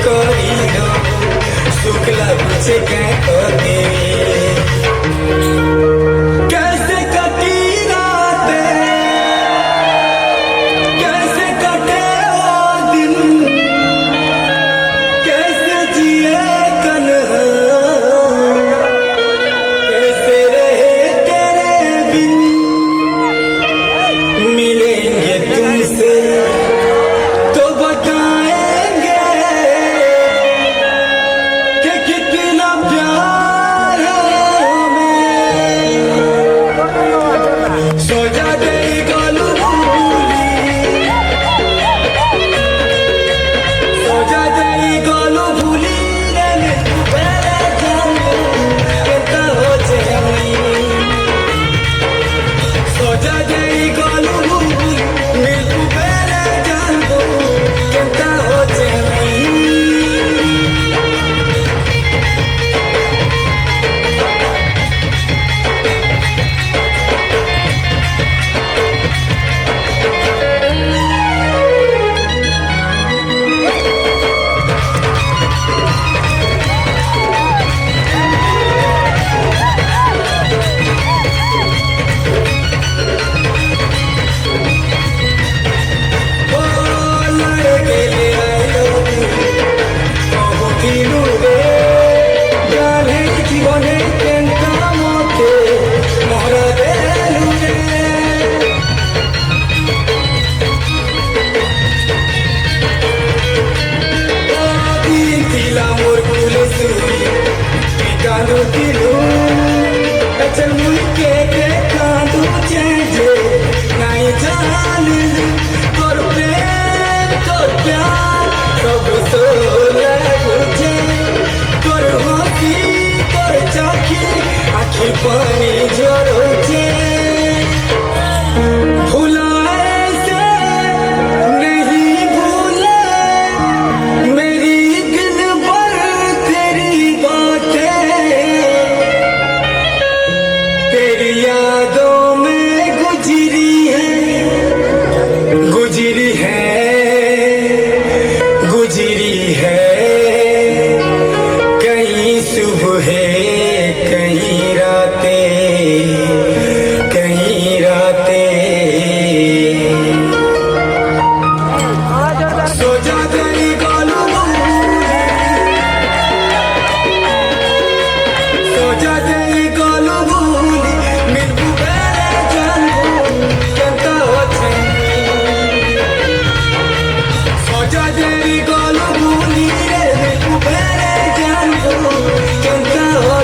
करियो शुक्ला कुछ कहते कैसे कटी रातें कैसे कटे वो दिन कैसे जिए कन्हा कैसे रहे तेरे बिन मिलेंगे तुमसे तो बताएंगे कि कितना प्यार है हमें सो जा गई गोलू भूली सो जा गई गोलू भूली रे मेरे जानो कहता हो जानी सो जा गई गोलू भूली मेरे जानो कहता हो जानी पानी झरोचे भुलाए से नहीं भूले मेरी दिन भर तेरी बातें तेरी यादों में गुजरी है गुजरी है कहीं सुबह है कहीं रातें सो जा गई गोलू सो जा गई गोलू भूली मिलबू बेरे जानबू कहता हो सो जा गई गोलू भूली रे मिलबू बेरे जानबू कहता हो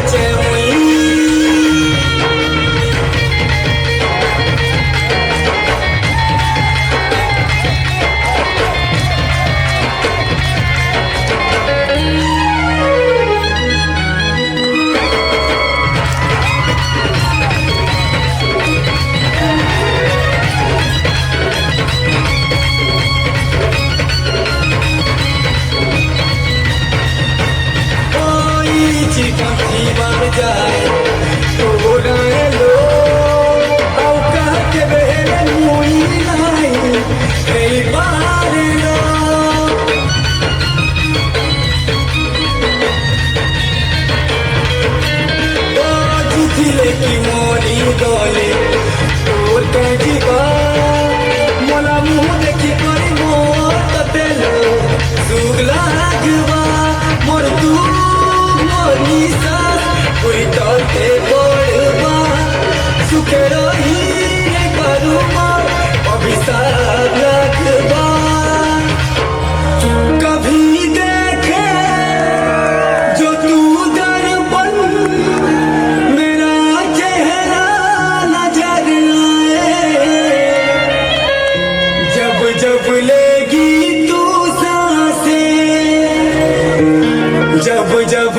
बार जाए तो बोलाए लो आओ कह के बहन मुई लाई कई बार लो ओ जिथिले की मोरी डोले तोर कहीं बा मोला मुँह देखी करी मोर ततेलो सुग लागवा मोर तू मोरी सा पूरी तौते बोलबा सुखे रही करुमा अभिशाप लगबा कभी देखे जो तू दर्पण मेरा चेहरा नजर आए जब जब लेगी तू सांसें जब जब